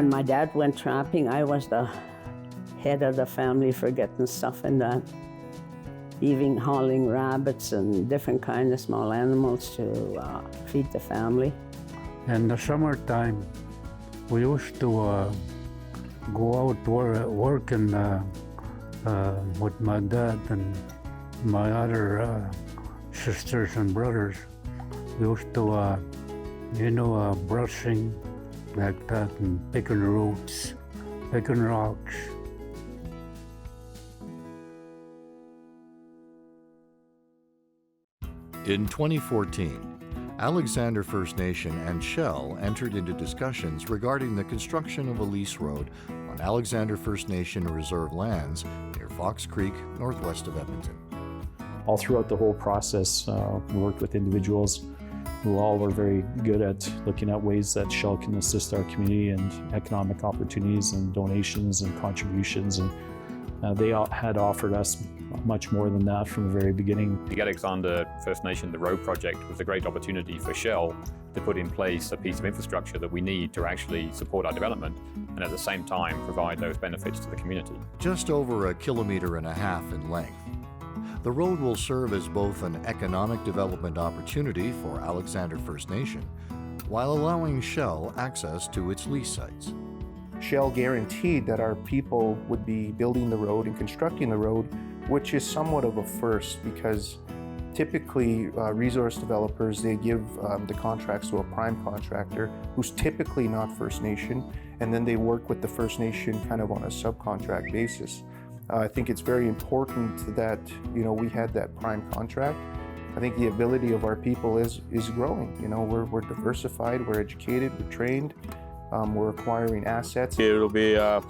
when my dad went trapping, I was the head of the family for getting stuff in that. Even hauling rabbits and different kinds of small animals to feed the family. In the summertime, we used to go out working with my dad and my other sisters and brothers. We used to, brushing like that and picking roots, picking rocks. In 2014, Alexander First Nation and Shell entered into discussions regarding the construction of a lease road on Alexander First Nation reserve lands near Fox Creek, northwest of Edmonton. All throughout the whole process, we worked with individuals who all were very good at looking at ways that Shell can assist our community and economic opportunities and donations and contributions. And they had offered us much more than that from the very beginning. The Alexander First Nation, the road project, was a great opportunity for Shell to put in place a piece of infrastructure that we need to actually support our development and at the same time provide those benefits to the community. Just over 1.5 kilometers in length, the road will serve as both an economic development opportunity for Alexander First Nation while allowing Shell access to its lease sites. Shell guaranteed that our people would be building the road and constructing the road, which is somewhat of a first because typically resource developers, they give the contracts to a prime contractor who's typically not First Nation, and then they work with the First Nation kind of on a subcontract basis. I think it's very important that we had that prime contract. I think the ability of our people is growing. We're diversified, we're educated, we're trained, we're acquiring assets. It'll be a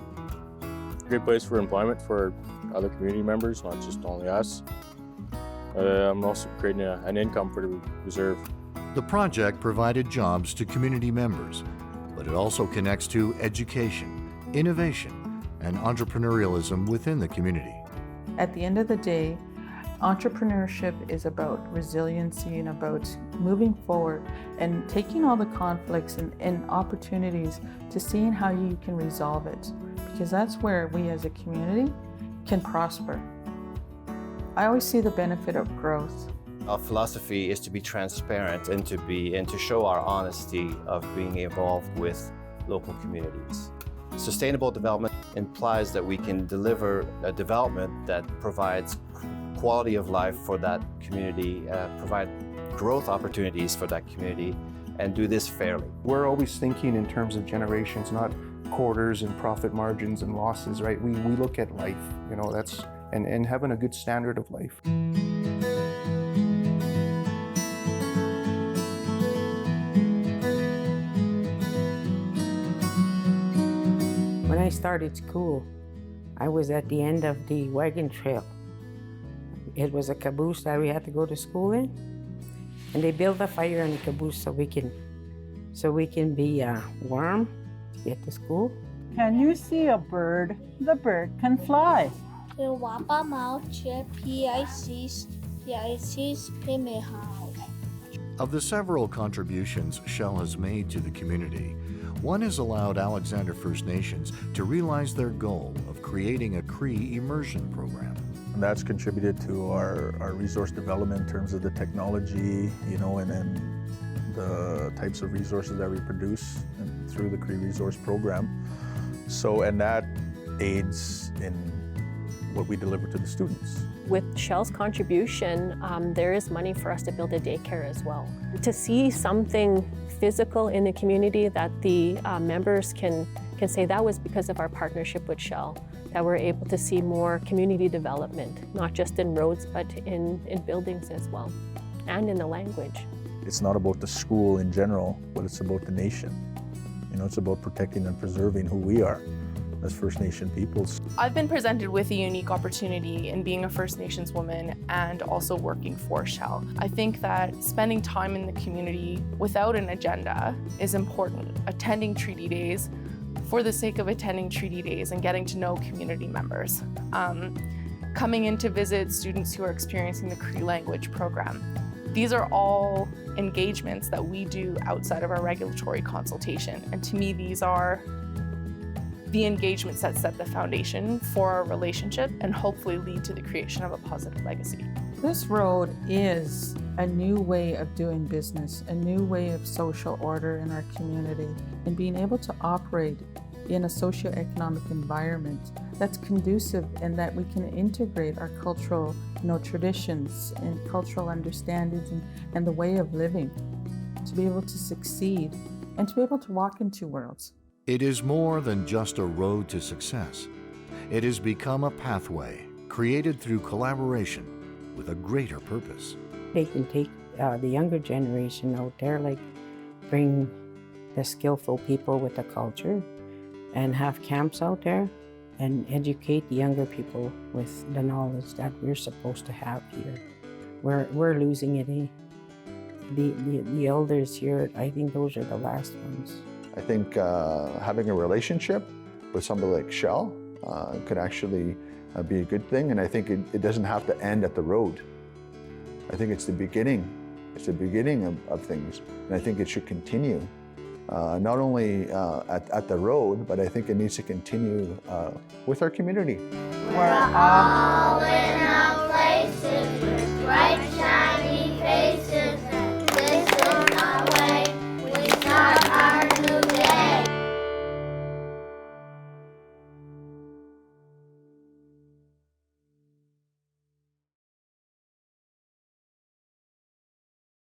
great place for employment for other community members, not just only us. I'm also creating an income for the reserve. The project provided jobs to community members, but it also connects to education, innovation, and entrepreneurialism within the community. At the end of the day, entrepreneurship is about resiliency and about moving forward and taking all the conflicts and opportunities to seeing how you can resolve it, because that's where we as a community can prosper. I always see the benefit of growth. Our philosophy is to be transparent and to show our honesty of being involved with local communities. Sustainable development implies that we can deliver a development that provides quality of life for that community, provide growth opportunities for that community, and do this fairly. We're always thinking in terms of generations, not quarters and profit margins and losses, right? We look at life, that's and having a good standard of life. When I started school, I was at the end of the wagon trail. It was a caboose that we had to go to school in, and they built a fire in the caboose so we can be warm to get to school. Can you see a bird? The bird can fly. Of the several contributions Shell has made to the community, one has allowed Alexander First Nations to realize their goal of creating a Cree immersion program. And that's contributed to our resource development in terms of the technology, and then the types of resources that we produce through the Cree Resource Program. And that aids in what we deliver to the students. With Shell's contribution, there is money for us to build a daycare as well. To see something physical in the community that the members can say that was because of our partnership with Shell, that we're able to see more community development, not just in roads, but in buildings as well, and in the language. It's not about the school in general, but it's about the nation. It's about protecting and preserving who we are as First Nation peoples. I've been presented with a unique opportunity in being a First Nations woman and also working for Shell. I think that spending time in the community without an agenda is important. Attending treaty days for the sake of attending treaty days and getting to know community members. Coming in to visit students who are experiencing the Cree language program. These are all engagements that we do outside of our regulatory consultation. And to me, these are the engagements that set the foundation for our relationship and hopefully lead to the creation of a positive legacy. This road is a new way of doing business, a new way of social order in our community, and being able to operate in a socioeconomic environment that's conducive and that we can integrate our cultural traditions and cultural understandings and the way of living to be able to succeed and to be able to walk in two worlds. It is more than just a road to success. It has become a pathway created through collaboration with a greater purpose. They can take the younger generation out there, like bring the skillful people with the culture and have camps out there and educate the younger people with the knowledge that we're supposed to have here. We're losing it, eh? The elders here, I think those are the last ones. I think having a relationship with somebody like Shell could actually be a good thing, and I think it doesn't have to end at the road. I think it's the beginning. It's the beginning of things, and I think it should continue. Not only at the road, but I think it needs to continue with our community. We're all in our places with right